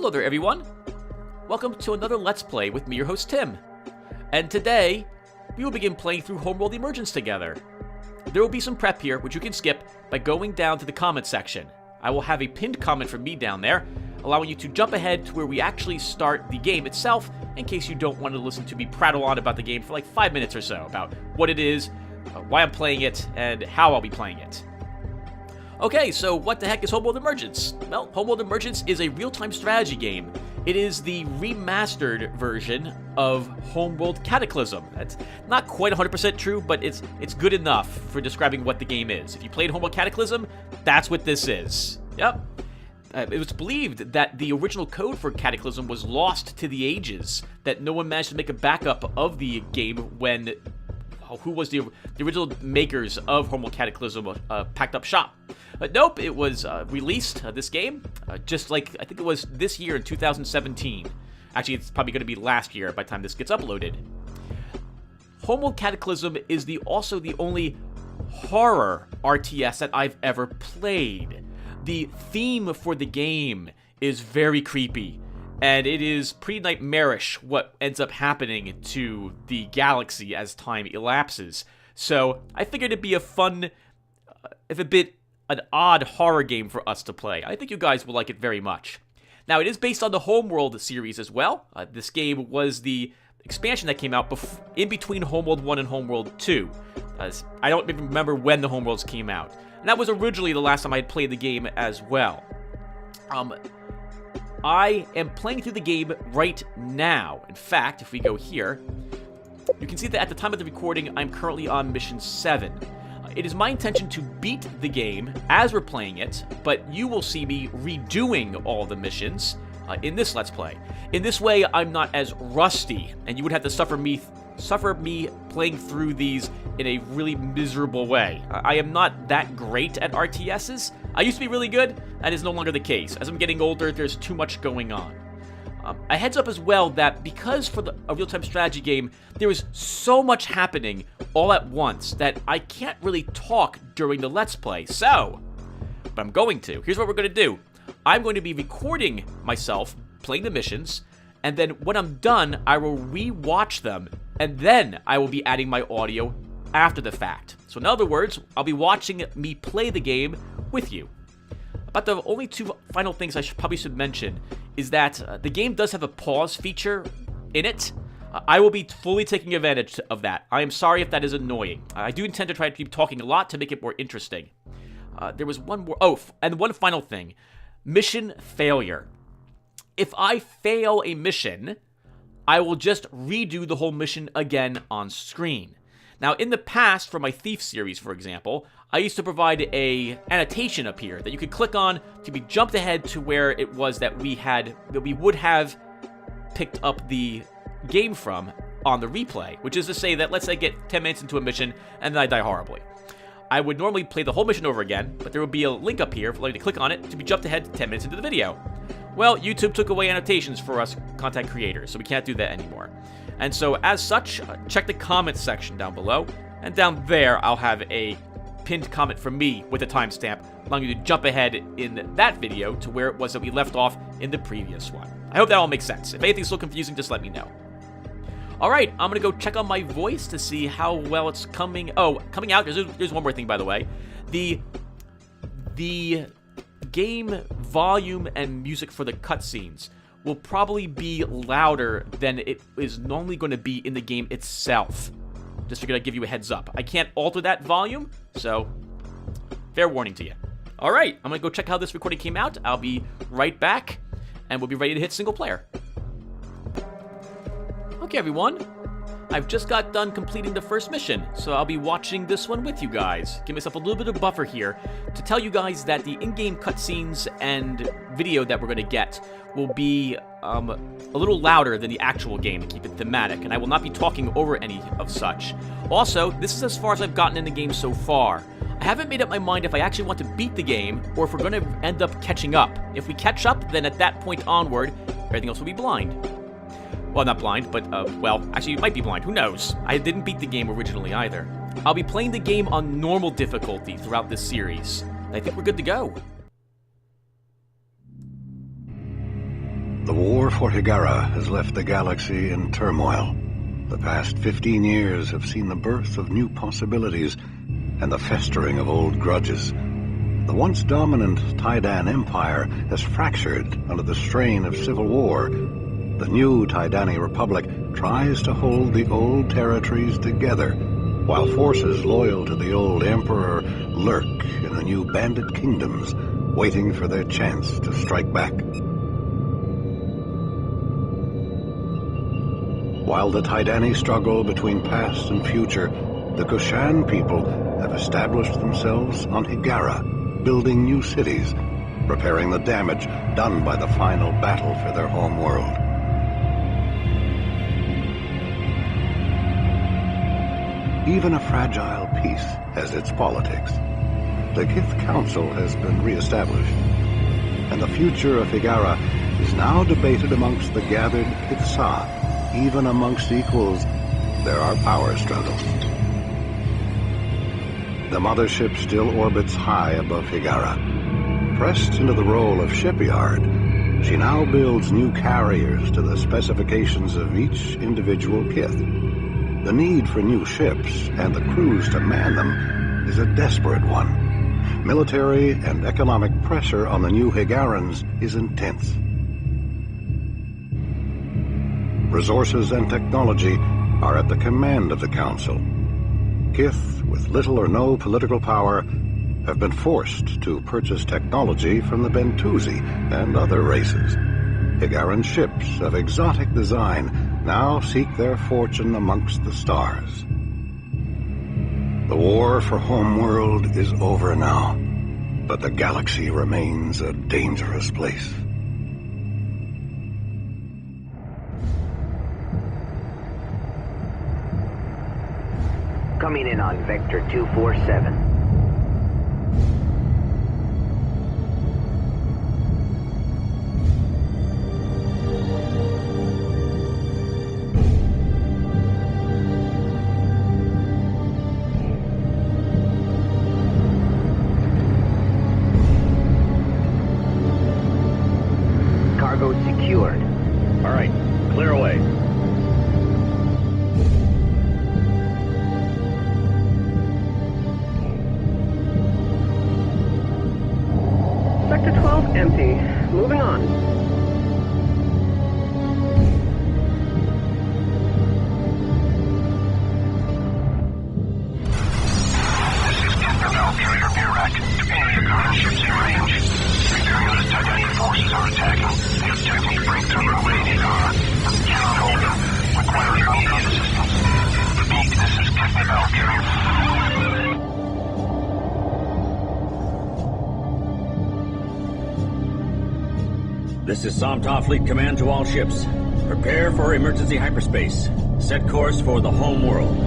Hello there, everyone. Welcome to another Let's Play with me, your host, Tim. And today, we will begin playing through Homeworld Emergence together. There will be some prep here, which you can skip by going down to the comment section. I will have a pinned comment from me down there, allowing you to jump ahead to where we actually start the game itself, in case you don't want to listen to me prattle on about the game for like 5 minutes or so, about what it is, why I'm playing it, and how I'll be playing it. Okay, so what the heck is Homeworld Emergence? Well, Homeworld Emergence is a real-time strategy game. It is the remastered version of Homeworld Cataclysm. That's not quite 100% true, but it's good enough for describing what the game is. If you played Homeworld Cataclysm, that's what this is. Yep. It was believed that the original code for Cataclysm was lost to the ages, that no one managed to make a backup of the game when who was the original makers of Homeworld Cataclysm packed up shop. But nope, it was released, this game, just like, I think it was this year in 2017. Actually, it's probably going to be last year by the time this gets uploaded. Homeworld Cataclysm is also the only horror RTS that I've ever played. The theme for the game is very creepy, and it is pretty nightmarish what ends up happening to the galaxy as time elapses. So I figured it'd be a fun, if a bit an odd horror game for us to play. I think you guys will like it very much. Now, it is based on the Homeworld series as well. This game was the expansion that came out in between Homeworld 1 and Homeworld 2. I don't even remember when the Homeworlds came out. And that was originally the last time I had played the game as well. I am playing through the game right now. In fact, if we go here, you can see that at the time of the recording, I'm currently on Mission 7. It is my intention to beat the game as we're playing it, but you will see me redoing all the missions in this Let's Play. In this way, I'm not as rusty, and you would have to suffer me playing through these in a really miserable way. I am not that great at RTSs. I used to be really good. That is no longer the case. As I'm getting older, there's too much going on. A heads up as well that because for a real-time strategy game, there is so much happening all at once that I can't really talk during the Let's Play. So, but I'm going to. Here's what we're going to do. I'm going to be recording myself playing the missions, and then when I'm done, I will re-watch them, and then I will be adding my audio after the fact. So in other words, I'll be watching me play the game with you. But the only two final things I probably should mention is that the game does have a pause feature in it. I will be fully taking advantage of that. I am sorry if that is annoying. I do intend to try to keep talking a lot to make it more interesting. There was one more. Oh, and one final thing. Mission failure. If I fail a mission, I will just redo the whole mission again on screen. Now, in the past, for my Thief series, for example, I used to provide a annotation up here that you could click on to be jumped ahead to where it was that we would have picked up the game from on the replay, which is to say that let's say I get 10 minutes into a mission and then I die horribly. I would normally play the whole mission over again, but there would be a link up here for you to click on it to be jumped ahead 10 minutes into the video. Well, YouTube took away annotations for us content creators, so we can't do that anymore. And so, as such, check the comments section down below, and down there I'll have a pinned comment from me with a timestamp, allowing you to jump ahead in that video to where it was that we left off in the previous one. I hope that all makes sense. If anything's still confusing, just let me know. Alright, I'm gonna go check on my voice to see how well it's coming. Oh, coming out, there's one more thing, by the way. The game volume and music for the cutscenes will probably be louder than it is normally going to be in the game itself. Just figured I'd give you a heads up. I can't alter that volume, so fair warning to you. Alright, I'm going to go check how this recording came out. I'll be right back, and we'll be ready to hit single player. Okay, everyone. I've just got done completing the first mission, so I'll be watching this one with you guys. Give myself a little bit of buffer here to tell you guys that the in-game cutscenes and video that we're going to get will be a little louder than the actual game to keep it thematic, and I will not be talking over any of such. Also, this is as far as I've gotten in the game so far. I haven't made up my mind if I actually want to beat the game or if we're going to end up catching up. If we catch up, then at that point onward, everything else will be blind. Well, not blind, but, well, actually, you might be blind. Who knows? I didn't beat the game originally either. I'll be playing the game on normal difficulty throughout this series. I think we're good to go. The war for Higara has left the galaxy in turmoil. The past 15 years have seen the birth of new possibilities and the festering of old grudges. The once dominant Taidan Empire has fractured under the strain of civil war. The new Taidani Republic tries to hold the old territories together, while forces loyal to the old emperor lurk in the new bandit kingdoms, waiting for their chance to strike back. While the Taidani struggle between past and future, the Goshan people have established themselves on Higara, building new cities, repairing the damage done by the final battle for their home world. Even a fragile peace has its politics. The Kith Council has been re-established, and the future of Higara is now debated amongst the gathered Kithsa. Even amongst equals, there are power struggles. The mothership still orbits high above Higara. Pressed into the role of shipyard, she now builds new carriers to the specifications of each individual Kith. The need for new ships and the crews to man them is a desperate one. Military and economic pressure on the new Higarans is intense. Resources and technology are at the command of the Council. Kith, with little or no political power, have been forced to purchase technology from the Bentusi and other races. Higaran ships of exotic design now seek their fortune amongst the stars. The war for Homeworld is over now, but the galaxy remains a dangerous place. Coming in on Vector 247. Cargo secured. All right, clear away. Sector 12 empty. Moving on. This is Cataclysm carrier Birac. Any Higara ships in range. Repair notice Taidani forces are attacking. They attempt to break through our way to Higara. Cannot hold them. Require immediate assistance. Repeat, this is Cataclysm carrier. This is Somtaaw Fleet Command to all ships. Prepare for emergency hyperspace. Set course for the home world.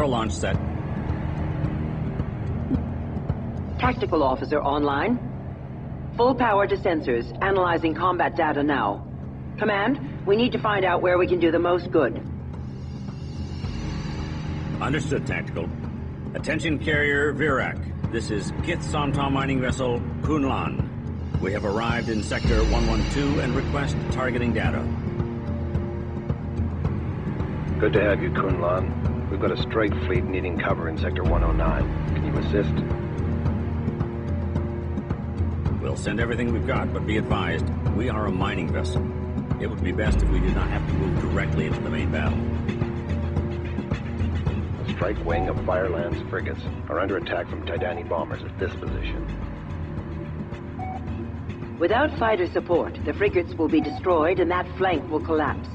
for launch set. Tactical officer online. Full power to sensors, analyzing combat data now. Command, we need to find out where we can do the most good. Understood, Tactical. Attention carrier Virak. This is Kith Somtaaw mining vessel Kunlan. We have arrived in Sector 112 and request targeting data. Good to have you, Kunlan. We've got a strike fleet needing cover in Sector 109. Can you assist? We'll send everything we've got, but be advised, we are a mining vessel. It would be best if we did not have to move directly into the main battle. The strike wing of Fireland's frigates are under attack from Tidani bombers at this position. Without fighter support, the frigates will be destroyed and that flank will collapse.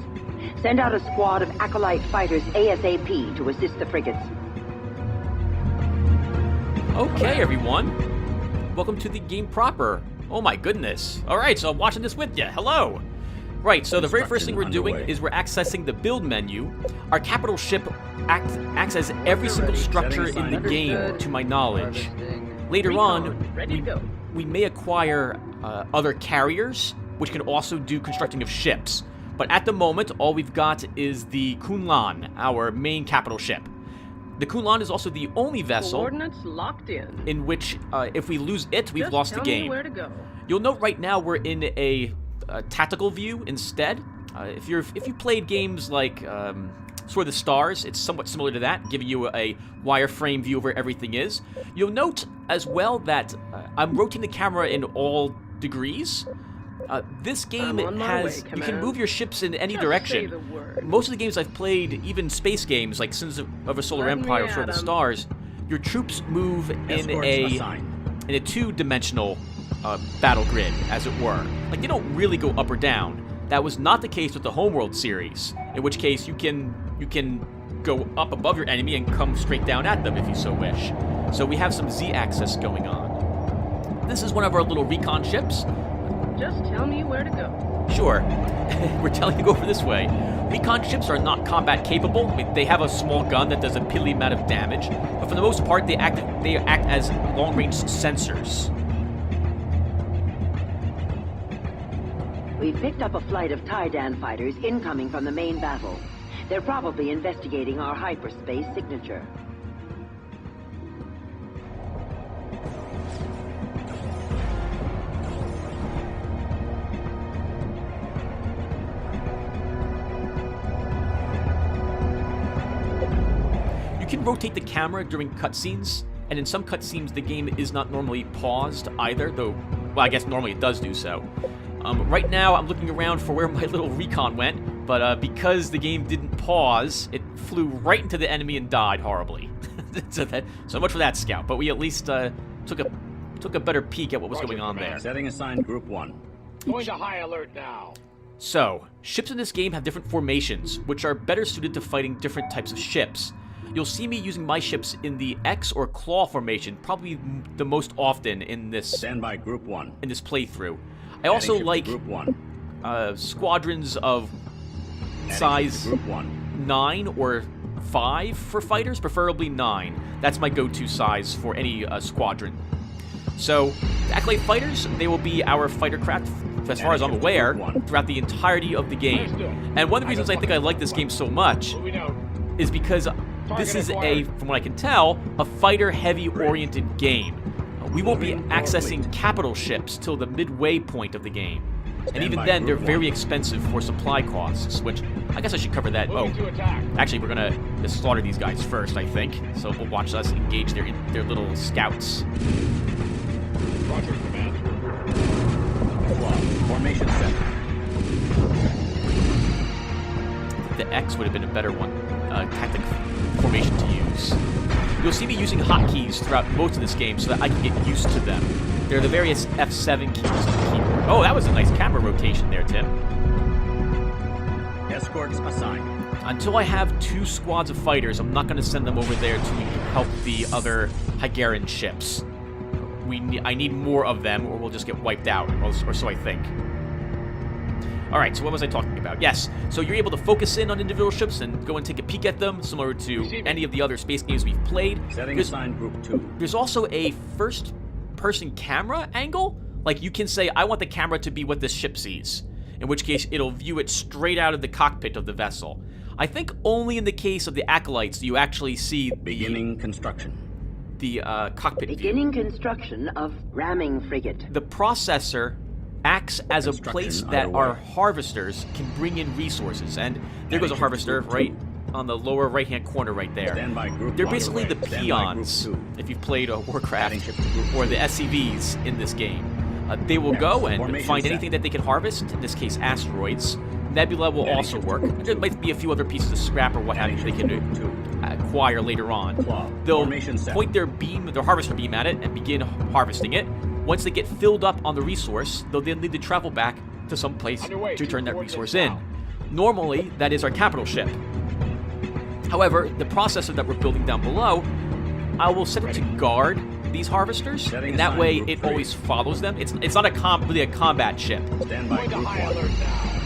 Send out a squad of Acolyte fighters ASAP to assist the frigates. Okay, everyone. Welcome to the game proper. Oh my goodness. Alright, so I'm watching this with you. Hello. Right, so the very first thing we're doing is we're accessing the build menu. Our capital ship acts as every single structure in the game, to my knowledge. Later on, we may acquire other carriers, which can also do constructing of ships. But at the moment, all we've got is the Kunlan, our main capital ship. The Kunlan is also the only vessel Coordinates locked in which, if we lose it, we've lost the game. Tell me where to go. You'll note right now we're in a tactical view instead. If you played games like Sword of the Stars, it's somewhat similar to that, giving you a wireframe view of where everything is. You'll note as well that I'm rotating the camera in all degrees. This game has, you can move your ships in any direction. Most of the games I've played, even space games like Sins of a Solar Empire or Sword of the Stars, your troops move in a two-dimensional battle grid, as it were. Like, they don't really go up or down. That was not the case with the Homeworld series, in which case you can go up above your enemy and come straight down at them if you so wish. So we have some Z-axis going on. This is one of our little recon ships. Just tell me where to go. Sure. We're telling you to go over this way. Recon ships are not combat capable. I mean, they have a small gun that does a piddly amount of damage, but for the most part, they act as long-range sensors. We've picked up a flight of Tydan fighters incoming from the main battle. They're probably investigating our hyperspace signature. You can rotate the camera during cutscenes, and in some cutscenes the game is not normally paused either, though, well, I guess normally it does do so. Right now I'm looking around for where my little recon went, but because the game didn't pause, it flew right into the enemy and died horribly. So much for that scout, but we at least took a better peek at what was going on there. Setting aside Group 1. Going to high alert now. So, ships in this game have different formations, which are better suited to fighting different types of ships. You'll see me using my ships in the X or Claw formation, probably the most often in this Stand by Group 1. In this playthrough. I also like Group 1. squadrons of size 9 or 5 for fighters, preferably 9. That's my go-to size for any squadron. So, the Acolyte fighters, they will be our fighter craft, as far as I'm aware, throughout the entirety of the game. And one of the reasons I think I like this game so much is because this is from what I can tell, a fighter-heavy oriented game. We won't be accessing capital ships till the midway point of the game. And even then, they're very expensive for supply costs, which I guess I should cover that. Oh, actually, we're gonna slaughter these guys first, I think. So we'll watch us engage their little scouts. Roger, Command. Formation set. The X would have been a better one, tactic formation to use. You'll see me using hotkeys throughout most of this game so that I can get used to them. There are the various F7 keys on the keyboard. Oh, that was a nice camera rotation there, Tim. Escorts assigned. Until I have 2 squads of fighters, I'm not going to send them over there to help the other Hygaran ships. I need more of them, or we'll just get wiped out, or so I think. Alright, so what was I talking about? Yes, so you're able to focus in on individual ships and go and take a peek at them, similar to any of the other space games we've played. Setting aside Group 2. There's also a first-person camera angle. Like, you can say, I want the camera to be what this ship sees, in which case it'll view it straight out of the cockpit of the vessel. I think only in the case of the Acolytes do you actually see Beginning construction. The cockpit view. Beginning construction of ramming frigate. The processor acts as a place that our harvesters can bring in resources. And there goes a harvester right on the lower right-hand corner right there. They're basically the peons, if you've played Warcraft, or the SCVs in this game. They will go and find anything that they can harvest, in this case asteroids. Nebula will also work. There might be a few other pieces of scrap or what have you they can acquire later on. They'll point their harvester beam at it and begin harvesting it. Once they get filled up on the resource, they'll then need to travel back to some place to turn that resource in. Normally, that is our capital ship. However, the processor that we're building down below, I will set it to guard these harvesters, and that way it always follows them. It's not really a combat ship,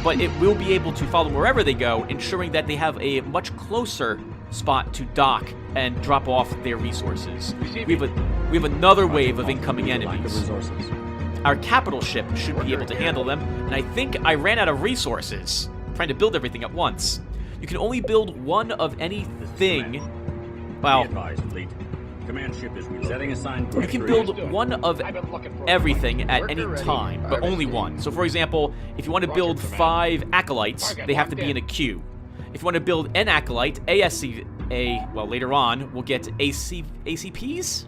but it will be able to follow wherever they go, ensuring that they have a much closer spot to dock and drop off their resources. We have another wave of incoming enemies. Our capital ship should be able to handle them, and I think I ran out of resources trying to build everything at once. You can only build one of anything. Well, Command ship is setting aside. You can build one of everything at any time, but only one. So, for example, if you want to build 5 acolytes, they have to be in a queue. If you want to build an acolyte, well, later on, we'll get ACVs,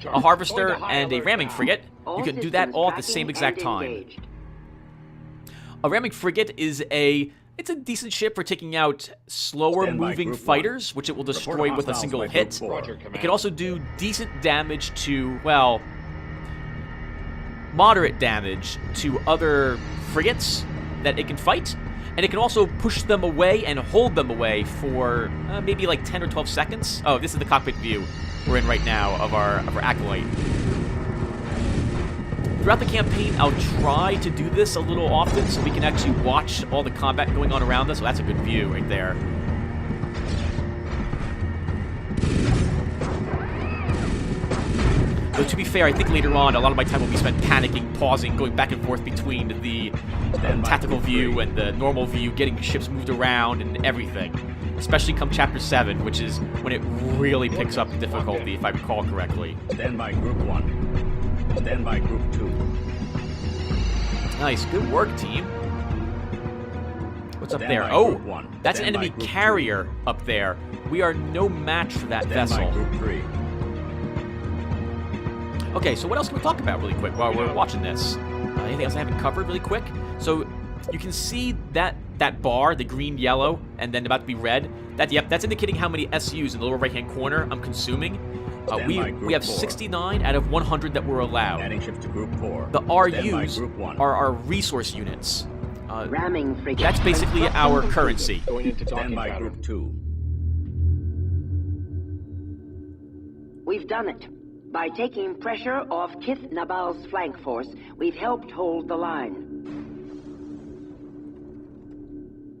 a harvester, and a ramming frigate. You can do that all at the same exact time. A ramming frigate is it's a decent ship for taking out slower-moving fighters, which it will destroy with a single hit. It can also do decent damage to, well, moderate damage to other frigates that it can fight. And it can also push them away and hold them away for maybe like 10 or 12 seconds. Oh, this is the cockpit view we're in right now of our acolyte. Throughout the campaign, I'll try to do this a little often so we can actually watch all the combat going on around us. So that's a good view right there. Though to be fair, I think later on, a lot of my time will be spent panicking, pausing, going back and forth between the tactical view and the normal view, getting ships moved around and everything. Especially come Chapter 7, which is when it really picks up difficulty, if I recall correctly. Stand by Group 1. Stand by Group 2. Nice. Good work, team. What's up there? Oh, that's an enemy carrier up there. We are no match for that vessel. Stand by Group 3. Okay, so what else can we talk about really quick while we're watching this? Anything else I haven't covered really quick? So you can see that bar, the green, yellow, and then about to be red. That's indicating how many SUs in the lower right-hand corner I'm consuming. We have 69 out of 100 that we're allowed. Adding ships to Group 4. The RUs are our resource units. Ramming frigate. That's basically our currency. Stand by Group 2. We've done it. By taking pressure off Kith Nabal's flank force, we've helped hold the line.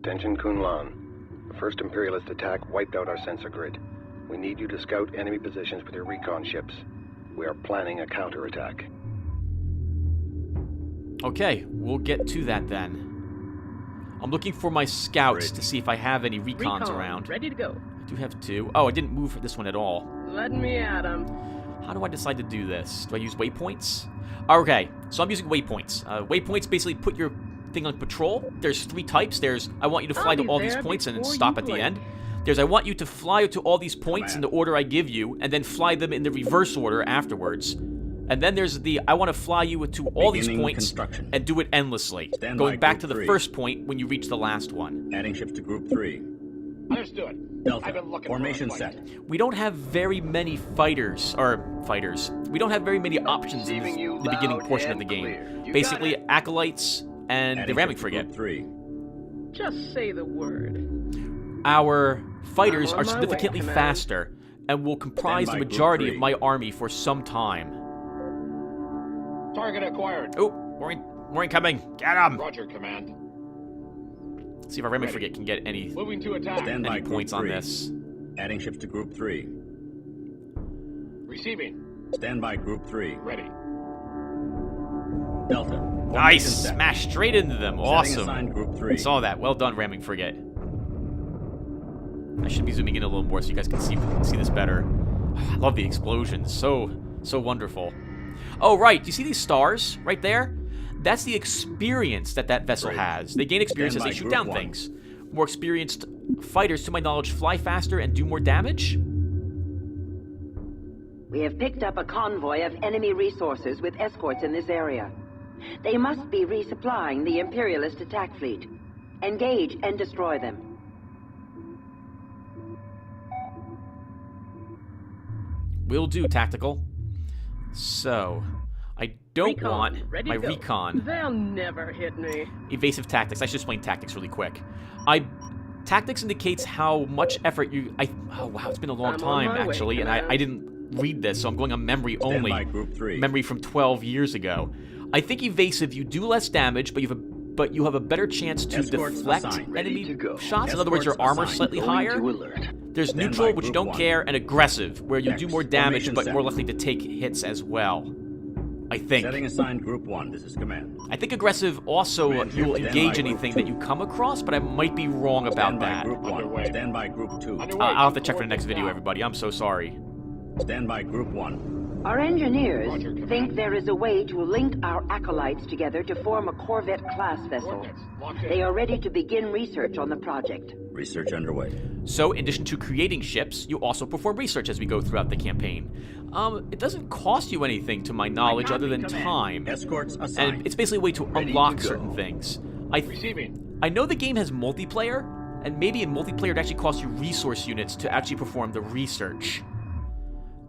Attention, Kunlan. The first Imperialist attack wiped out our sensor grid. We need you to scout enemy positions with your recon ships. We are planning a counterattack. Okay, we'll get to that then. I'm looking for my scouts to see if I have any recons around. Ready to go. I do have 2. Oh, I didn't move for this one at all. Let me at him. How do I decide to do this? Do I use waypoints? Okay, so I'm using waypoints. Waypoints basically put your thing on patrol. There's 3 types. There's I want you to fly to all these points and then stop at the end. There's I want you to fly to all these points in the order I give you and then fly them in the reverse order afterwards. And then there's the I want to fly you to all these points and do it endlessly, going back to the first point when you reach the last one. Adding ships to Group 3. Understood. Delta. Formation set. We don't have very many fighters. We don't have very many options in the beginning portion of the game. Basically, acolytes and the ramming frigate. 3. Just say the word. Our fighters are significantly faster and will comprise the majority of my army for some time. Target acquired. Oh, More incoming. Get him. Roger, Command. See if our ramming frigate can get any Moving to attack. Stand by any points Group on 3. this. Adding ships to Group 3. Receiving. Stand by Group 3. Ready. Delta. Nice! Formation set. Smash straight into them. Setting Awesome. assigned Group 3. Saw that. Well done, ramming frigate. I should be zooming in a little more so you guys can see this better. I love the explosions. So wonderful. Oh, right. Do you see these stars right there? That's the experience that vessel Great. has. They gain experience as Stand they by shoot Group down 1. things. More experienced fighters, to my knowledge, fly faster and do more damage. We have picked up a convoy of enemy resources with escorts in this area. They must be resupplying the Imperialist attack fleet. Engage and destroy them. Will do, Tactical. So, I don't Recon, want ready my to go. recon. They'll never hit me. Evasive tactics. I should explain tactics really quick. Tactics indicates how much effort you... oh, wow, it's been a long I'm on time, my way, actually, and I Command. didn't read this, so I'm going on memory Stand only. by Group 3. Memory from 12 years ago. I think evasive, you do less damage, but you have a better chance to Escorts deflect assigned. enemy to go. shots. In other words, your Escorts armor's assigned. slightly higher. There's Stand neutral, by which you Group don't 1. care, and aggressive, where you do X. more damage, Formation but set. more likely to take hits as well. I think. Setting assigned Group 1. This is Command. I think aggressive also Command, you will stand engage by Group anything 2. that you come across, but I might be wrong about Stand by that. Group 1. Underway. Stand by Group 2. Underway. I'll have to check for the next Coordinates video, now. everybody. I'm so sorry. Stand by Group 1. Our engineers Roger, Command. think there is a way to link our acolytes together to form a Corvette-class vessel. Coordinates locked in. They are ready to begin research on the project. Research underway. So, in addition to creating ships, you also perform research as we go throughout the campaign. It doesn't cost you anything, to my knowledge, other than time. Escorts assigned. And it's basically a way to unlock certain things. Receiving. I know the game has multiplayer, and maybe in multiplayer it actually costs you resource units to actually perform the research.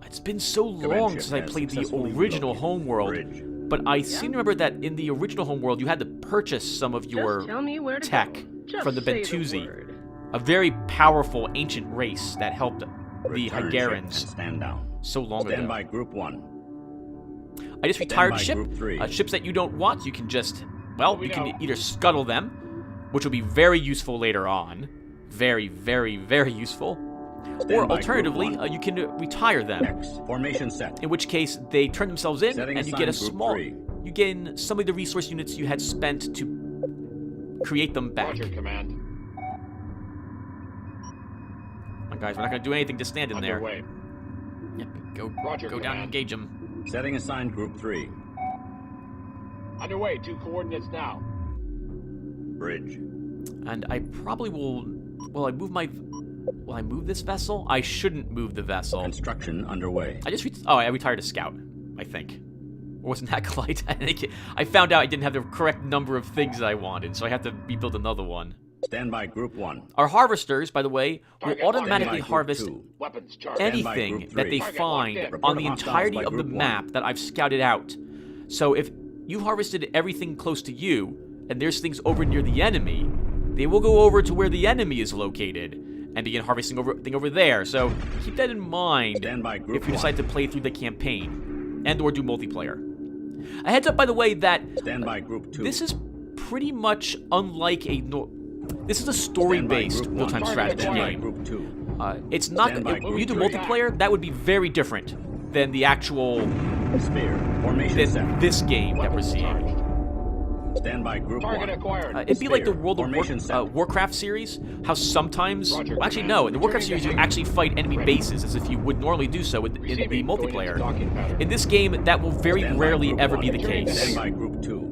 It's been so long ship since I has played the successfully original relocated. Homeworld, Bridge. but I seem to remember that in the original Homeworld you had to purchase some of your Just tell me where to tech go. Just from the say Bentusi, word. a very powerful ancient race that helped the Return ship and Hygarans stand down. so long Stand ago. by Group 1. I just retired by ship. Group 3. Ships that you don't want, you can just, well, Moving you can out. either scuttle them, which will be very useful later on. Very, very, very useful. Stand Or by alternatively, Group 1. you can retire them. X. Formation set. In which case, they turn themselves in, Setting and you get a assigned Group small... 3. You gain some of the resource units you had spent to create them back. Roger, Command. Come on, guys, we're not going to do anything. Just stand in there. Underway. Yep, go Roger, down and Command. engage them. Setting assigned Group 3. Underway. 2 coordinates now. Bridge. And I probably will... Will I move this vessel? I shouldn't move the vessel. Construction underway. I retired a scout, I think. Or wasn't that Acolyte? I found out I didn't have the correct number of things that I wanted, so I have to rebuild another one. Stand by Group 1. Our harvesters, by the way, will Target automatically locked in. harvest Group 2. Weapons charged. Stand by anything Group that 3. they Target find locked in. on the Report hostiles entirety by of the Group 1. map that I've scouted out. So if you've harvested everything close to you, and there's things over near the enemy, they will go over to where the enemy is located and begin harvesting over there. So keep that in mind Stand by Group if you 1. decide to play through the campaign and or do multiplayer. A heads up, by the way, that Stand by Group 2. this is pretty much unlike a... This is a story-based Stand by Group 1. real-time strategy Stand by game. Group 2. It's not... Stand by If Group you do 3. multiplayer, that would be very different than the actual... Sphere. Formation than set. this game that we're Weapons seeing. charged. Stand by Group Target 1. acquired. It'd be like the Sphere. World of Formation set. Warcraft series, how sometimes... Roger, well, actually, Command. no. In the Warcraft Returning series, you to hangar. actually fight enemy Ready. bases as if you would normally do so in the Receiving. Going into multiplayer. docking pattern. In this game, that will very Stand by rarely Group ever 1. be the Returning to case. Stand by Group 2.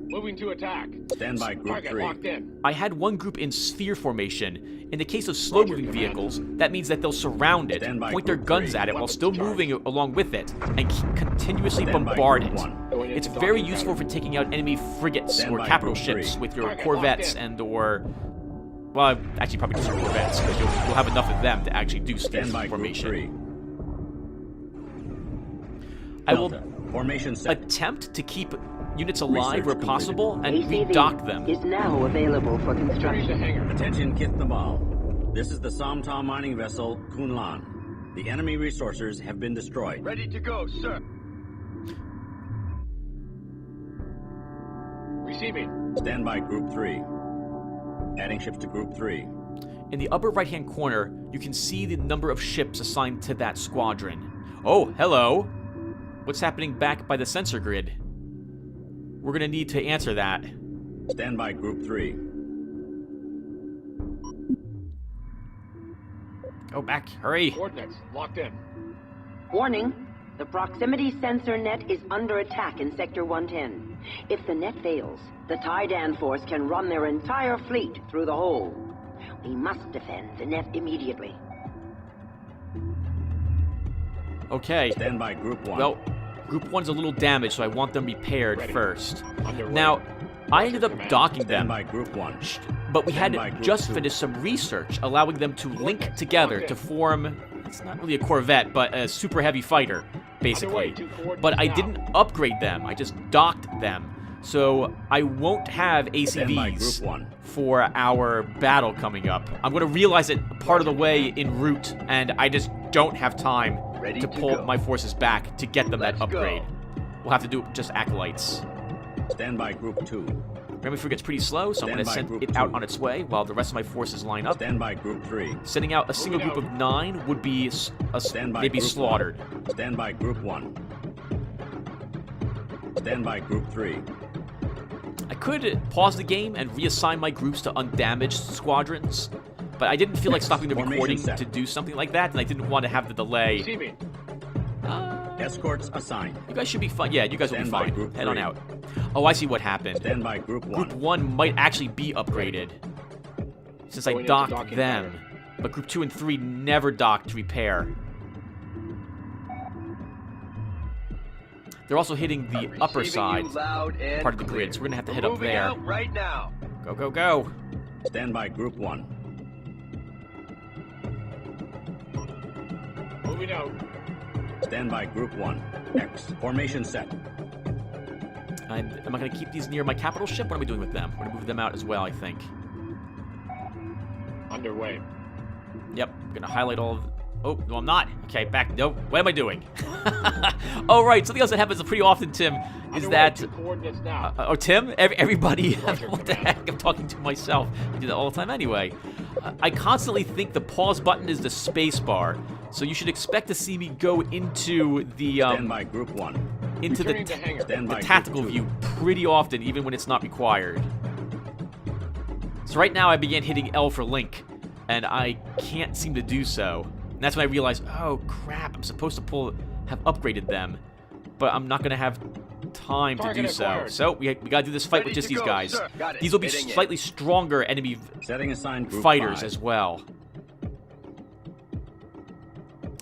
Moving to attack. Stand by Group Target 3. locked in. I had one group in sphere formation. In the case of slow-moving Roger, vehicles, that means that they'll surround it, Stand by point their Group guns 3. at it while Weapons still charged. moving along with it, and continuously Stand by bombard Group it. 1. Going into It's very docking useful for pattern. taking out enemy frigates Stand or by capital Group ships 3. with your Target corvettes locked in. and or... Well, actually probably just your corvettes, because you'll have enough of them to actually do sphere Stand by Group formation. 3. I will Delta. Formation set. attempt to keep units alive Research where completed. possible and ACV redock them. is now available for Returning to construction. hangar. Attention, Kith Nabal. This is the Somtaaw mining vessel Kunlan. The enemy resources have been destroyed. Ready to go, sir. Receiving. Stand by Group 3. Adding ships to Group 3. In the upper right-hand corner, you can see the number of ships assigned to that squadron. Oh, hello. What's happening back by the sensor grid? We're gonna need to answer that. Stand by Group 3. Go back, hurry. Coordinates locked in. Warning. The proximity sensor net is under attack in Sector 110. If the net fails, the Taidan force can run their entire fleet through the hole. We must defend the net immediately. Okay. Stand by Group 1. Well, Group 1's a little damaged, so I want them repaired first. Underway. Now, I ended up Command. docking Stand them, by Group 1. but we had Stand by Group just 2. finished some research, allowing them to link together to form, it's not really a Corvette, but a super heavy fighter, basically. Underway, 2 coordinates But I now. didn't upgrade them, I just docked them. So I won't have Stand by Group ACVs 1. for our battle coming up. I'm going to realize it part of the way en route, and I just don't have time to pull my forces back to get them that upgrade. We'll have to do just acolytes. Stand by Group 2. Remember, gets pretty slow, so I'm going Stand to by send Group it out 2. on its way while the rest of my forces line up. Stand by Group 3. Sending out a single group of 9 would be Stand by they'd be Group slaughtered. 1. Stand by Group 1. Stand by Group 3. I could pause the game and reassign my groups to undamaged squadrons, but I didn't feel like stopping the Formation recording set. to do something like that, and I didn't want to have the delay. Receiving. Escorts assigned. You guys should be fine. Yeah, you guys will be Stand by fine. Group Head on 3. out. Oh, I see what happened. Stand by Group 1. Group 1 might actually be upgraded, since I Going into docked docking them. pattern. But Group 2 and 3 never docked to repair. They're also hitting the upper side part of the grid, so we're going to have to head up there. Right now. Go, go, go. Stand by Group 1. Moving out. Stand by Group 1. X. Formation set. Am I going to keep these near my capital ship? What am I doing with them? I'm going to move them out as well, I think. Underway. Yep, I'm going to highlight all of... Oh, no, I'm not. Okay, back. No, what am I doing? Oh, right. Something else that happens pretty often, Tim, is Underway, that... 2 coordinates now. Oh, Tim? Everybody... Roger, What the Command. heck? I'm talking to myself. I do that all the time anyway. I constantly think the pause button is the space bar, so you should expect to see me go into the... Stand by Group 1. into Returning to hangar. Stand the by tactical Group 2. view pretty often, even when it's not required. So right now I began hitting L for link, and I can't seem to do so. And that's when I realized, oh crap, I'm supposed to have upgraded them, but I'm not going to have time to Target do so. acquired. So we got to do this fight Ready with just to these go, guys. sir. Got it. These will be Heading in. slightly stronger enemy Setting assigned Group fighters 5. as well.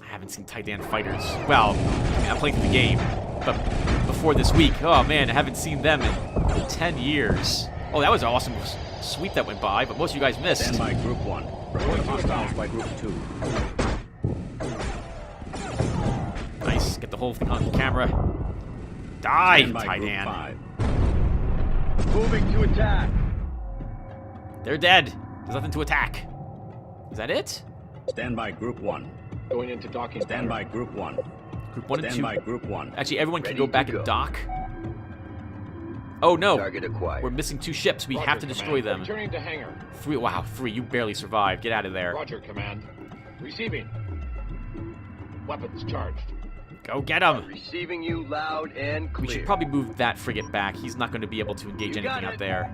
I haven't seen Titan fighters. Well, I mean, I'm playing through the game, but before this week, oh man, I haven't seen them in 10 years. Oh, that was an awesome sweep that went by, but most of you guys missed. Stand by Group 1. Report hostiles by Group 2. Nice, get the whole thing on camera. Die, Stand by Group Titan. 5. Moving to attack. They're dead. There's nothing to attack. Is that it? Stand by Group 1. Going into docking Stand pattern. by Group 1. Group 1 and Stand 2. by Group 1. Actually, everyone can Ready go to back go. and dock. Oh no, Target acquired. we're missing 2 ships. We Roger, have to destroy Command. them. Returning to hangar. 3, wow, 3, you barely survived. Get out of there. Roger, Command. Receiving. Weapons charged. Go get him. Receiving you loud and clear. We should probably move that frigate back. He's not going to be able to engage You got anything out it. there.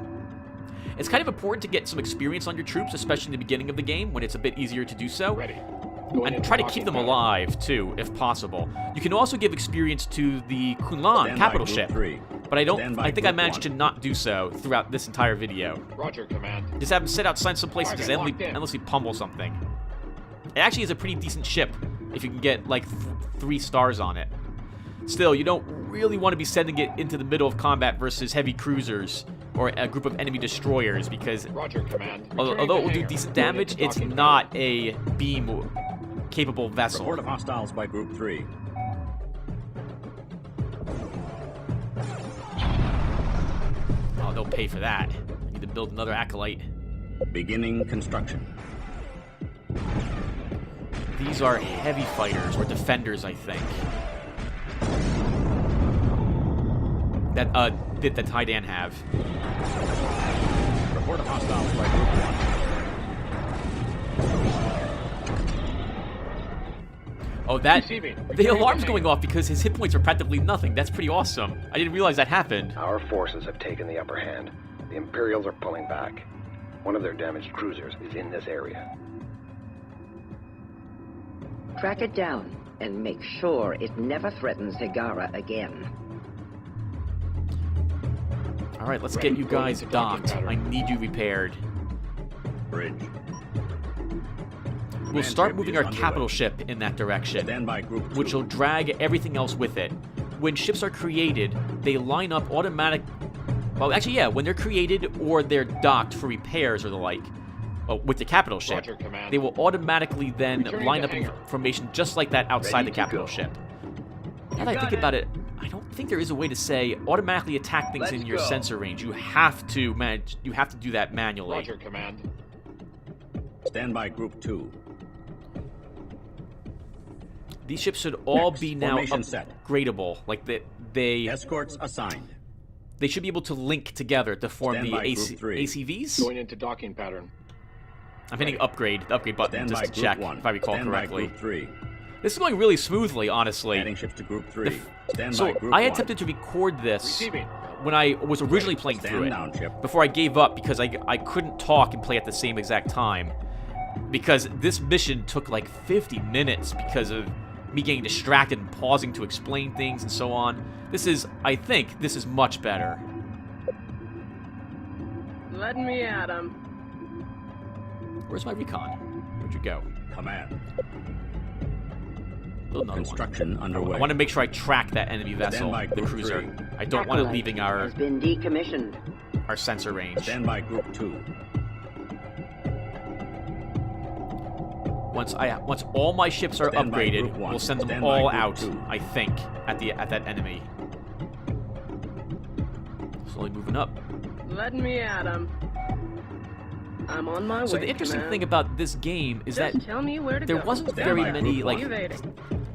It's kind of important to get some experience on your troops, especially in the beginning of the game, when it's a bit easier to do so. Ready. Going And into try to docking keep them pattern. alive, too, if possible. You can also give experience to the Kunlan Stand capital by Group ship, 3. but Stand by I think I Group managed 1. to not do so throughout this entire video. Roger, Command. Just have them sit outside some place and Target just locked in. endlessly pummel something. It actually is a pretty decent ship if you can get, like, 3 stars on it. Still, you don't really want to be sending it into the middle of combat versus heavy cruisers or a group of enemy destroyers, because Roger, Command. although Returning it to will do hangar. decent Going damage, into it's docking not a beam-capable vessel. Report of hostiles by Group 3. Oh, they'll pay for that. I need to build another acolyte. Beginning construction. These are heavy fighters, or defenders, I think. that the Taidan have. Report a hostile by Group 1. Oh, that... Receiving. The Returning alarm's to going off because his hit points are practically nothing. That's pretty awesome. I didn't realize that happened. Our forces have taken the upper hand. The Imperials are pulling back. One of their damaged cruisers is in this area. Track it down and make sure it never threatens Higara again. Alright, let's get you guys docked. I need you repaired. Bridge. We'll start moving our capital ship in that direction, Stand by Group 2. which will drag everything else with it. When ships are created, they line up automatic... Well, actually, yeah, when they're created or they're docked for repairs or the like, with the capital ship, Roger, Command. they will automatically then Returning line to up in hangar. formation just like that outside Ready the to capital go. ship. Now that I think about it, I don't think there is a way to say automatically attack things in your sensor range. You have to manage. You have to do that manually. Roger, Command. Stand by Group 2. These ships should all Next, be now formation set. upgradable. Like they Escorts assigned. should be able to link together to form Stand the by Group 3. ACVs. Going into docking pattern. I'm hitting upgrade, the upgrade button Stand just by to Group check 1. if I recall Stand correctly. by Group 3. This is going really smoothly, honestly. Adding ships to Group 3. Stand So by Group I 1. attempted to record this Receiving. when I was originally playing Stand through it, down, ship. before I gave up because I couldn't talk and play at the same exact time. Because this mission took like 50 minutes because of me getting distracted and pausing to explain things and so on. I think this is much better. Let me at him. Where's my recon? Where'd you go? Command. Build another Construction one. underway. I want to make sure I track that enemy vessel, by the Group cruiser. 3. I don't want it Acolyte leaving has been decommissioned. our sensor range. Stand by Group 2. Once all my ships are Stand by upgraded, Group 1. we'll send them Stand by all Group out. 2. I think at that enemy. Slowly moving up. Let me at him. I'm on my way. So the interesting Command. thing about this game is Just that tell me where to there go. wasn't Stand very by many Group like Evading.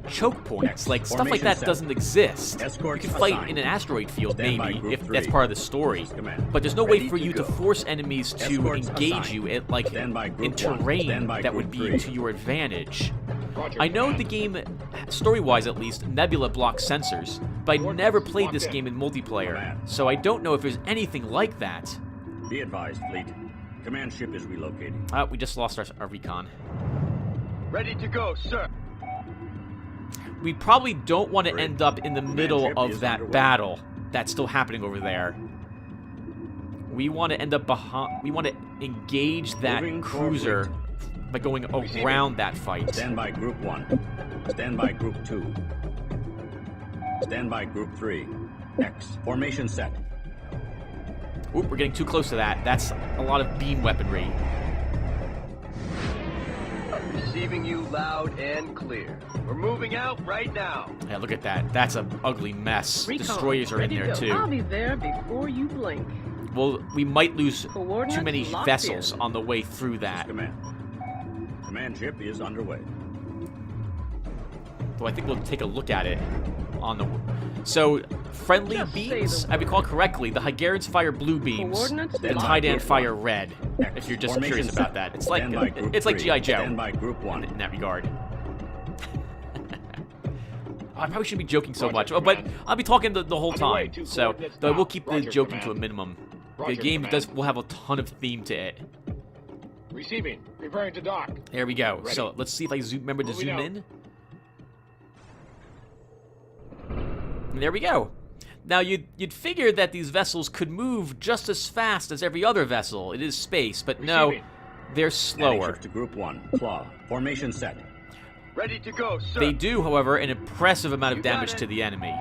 choke points, Next, like stuff like formation that set. doesn't exist. You Escorts can fight assigned. in an asteroid field Stand by maybe Group if 3. that's part of the story, Command. but there's no way Ready for to you to go. force enemies to Escorts engage assigned. you at like Stand by Group in 1. terrain Stand by that would Group be 3. to your advantage. Roger, I know Command. the game, story-wise at least, Nebula blocks sensors, but I never played this game in multiplayer, Command. so I don't know if there's anything like that. Be advised, fleet. Command ship is relocating. We just lost our recon. Ready to go, sir. We probably don't want to Bridge. end up in the middle ship of is that underway. battle that's still happening over there. We want to end up behind. We want to engage that Moving cruiser by going around that fight. Stand by Group 1. Stand by Group 2. Stand by Group 3. X. Formation set. Oop, we're getting too close to that. That's a lot of beam weaponry. Receiving you loud and clear. We're moving out right now. Yeah, look at that. That's an ugly mess. Recon, Destroyers are in ready to there go. I'll too. be there before you blink. Well, we might lose Coordinates too many locked vessels in. on the way through that. Command. Command ship is underway. Though I think we'll take a look at it on the... So, friendly Just say beams, the I recall correctly, the Hygarans fire blue beams, Coordinates the locked Taidan in. fire red, X. if you're just Formation curious set. about that. It's like Stand by Group it's like 3. G.I. Joe Stand by Group 1. in that regard. I probably shouldn't be joking so Roger, much, but Command. I'll be talking the whole On your way, time, two so coordinates though now. we'll keep the Roger, joking to a Command. minimum. The Roger, game Command. will have a ton of theme to it. Receiving. Preparing to dock. There we go. Ready. So let's see if I remember to Moving zoom out. in. And there we go. Now, you'd figure that these vessels could move just as fast as every other vessel. It is space, but no, Receiving. they're Adding slower. ships to Group 1. Claw. Formation set. Ready to go, sir. They do, however, an impressive amount of You got damage it. to the enemy.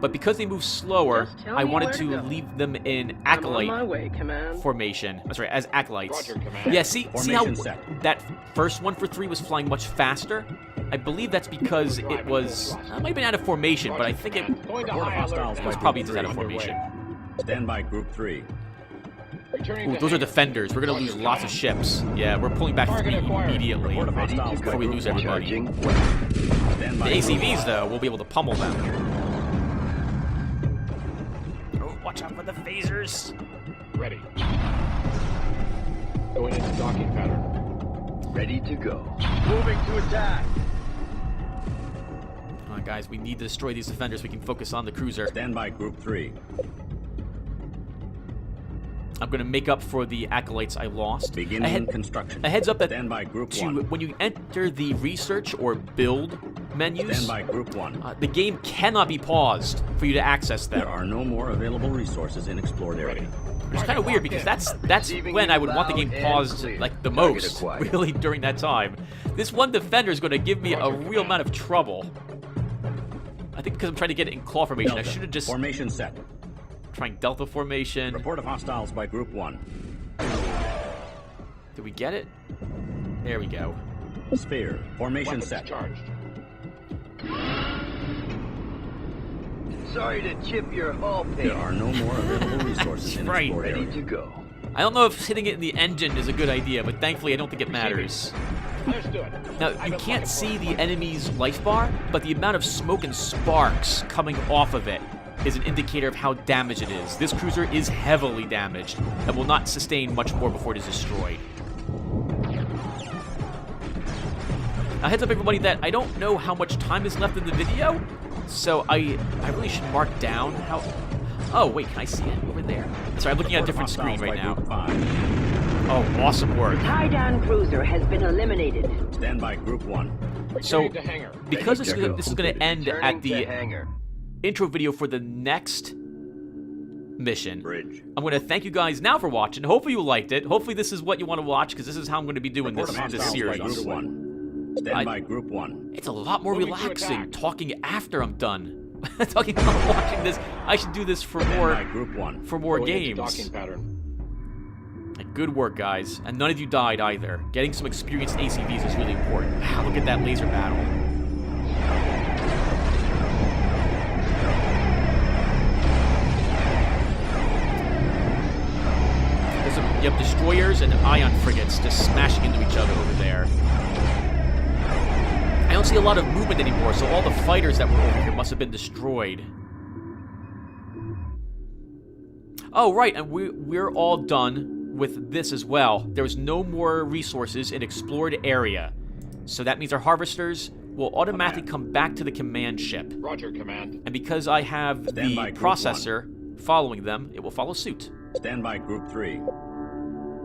But because they move slower, Just tell I me wanted where to to go. leave them in I'm on acolyte my way, Command. formation. That's right, as acolytes. Roger, Command. Yeah, see how Formation set. that first one for 3 was flying much faster? I believe that's because it was... It might have been out of formation, but I think it Going to Report high hostiles alert. by was probably Group just out of 3. formation. Stand by Group 3. Returning Ooh, to those are hangar. defenders. We're going to lose Roger, lots of Command. ships. Yeah, we're pulling back Target 3 acquired. immediately Report of Ready to hostiles go. by before we lose everybody. Charging. Stand The by Group ACVs, 1. though, we'll be able to pummel them. Watch out for the phasers. Ready. Going into docking pattern. Ready to go. Moving to attack. Come on, guys. We need to destroy these defenders. We can focus on the cruiser. Stand by Group 3. I'm going to make up for the acolytes I lost. Beginning construction. A heads up that Stand by Group 1. when you enter the research or build menus, Stand by Group 1. The game cannot be paused for you to access them. There are no more available resources in explored area. Which is kind of weird because that's when I would want the game paused like the most, really, during that time. This one defender is going to give me a real amount of trouble. I think because I'm trying to get it in claw formation, Delta. I should have just... Formation set. Trying Delta formation. Report of hostiles by Group 1. Did we get it? There we go. Sphere. Formation set. Charged. Sorry to chip your hull pin. There are no more available resources in Right. explored Ready area. to go. I don't know if hitting it in the engine is a good idea, but thankfully I don't think it matters. Understood. Now, you can't see the enemy's life bar, but the amount of smoke and sparks coming off of it is an indicator of how damaged it is. This cruiser is heavily damaged and will not sustain much more before it is destroyed. Now, heads up everybody that I don't know how much time is left in the video, so I really should mark down how... Oh, wait, can I see it over there? Sorry, I'm looking at a different screen right now. Oh, awesome work. Tie-down cruiser has been eliminated. Stand by Group 1. So, Returning to hangar. because this is going to end Turning at to the hangar. intro video for the next mission, Bridge. I'm going to thank you guys now for watching. Hopefully you liked it. Hopefully this is what you want to watch, because this is how I'm going to be doing Report of this hostiles by series. Group 1. Stand by Group 1. It's a lot more Moving to relaxing attack. talking after I'm done. Talking about watching this. I should do this for Stand more by Group 1. more Going into games. docking pattern. Good work, guys. And none of you died either. Getting some experienced ACVs is really important. Wow, look at that laser battle. You have destroyers and ion frigates just smashing into each other over there. I don't see a lot of movement anymore, so all the fighters that were over here must have been destroyed. Oh, right, and we're all done with this as well. There's no more resources in explored area. So that means our harvesters will automatically come back to the command ship. Roger, Command. And because I have Stand the by, Group processor following them, it will follow suit. Stand by Group 3.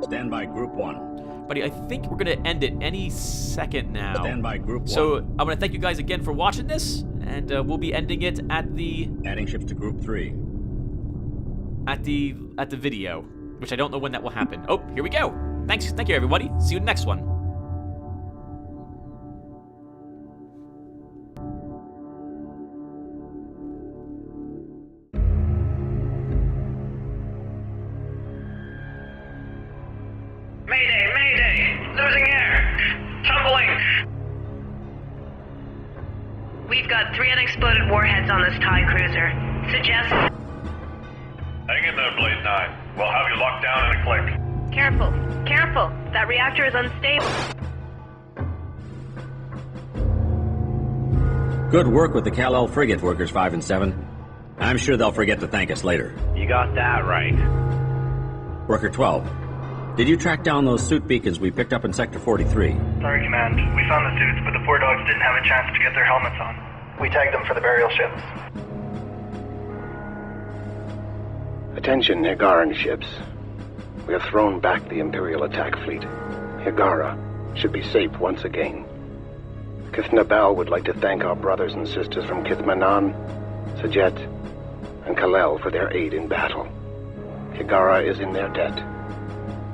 Stand by Group 1. Buddy, I think we're going to end it any second now. Stand by Group 1. So I'm going to thank you guys again for watching this, and we'll be ending it at the Adding ships to Group 3. at the video, which I don't know when that will happen. Oh, here we go. Thank you everybody. See you in the next one. Mayday, mayday! Losing air! Tumbling! We've got 3 unexploded warheads on this TIE cruiser. Suggest... Hang in there, Blade 9. We'll have you locked down in a click. Careful, careful. That reactor is unstable. Good work with the Kal-El frigate, Workers 5 and 7. I'm sure they'll forget to thank us later. You got that right. Worker 12. Did you track down those suit beacons we picked up in Sector 43? Sorry, Command. We found the suits, but the 4 dogs didn't have a chance to get their helmets on. We tagged them for the burial ships. Attention, Higaran ships. We have thrown back the Imperial attack fleet. Higara should be safe once again. Kith-Nabal would like to thank our brothers and sisters from Kith-Manan, Sajet, and Kal-El for their aid in battle. Higara is in their debt,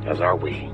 as are we.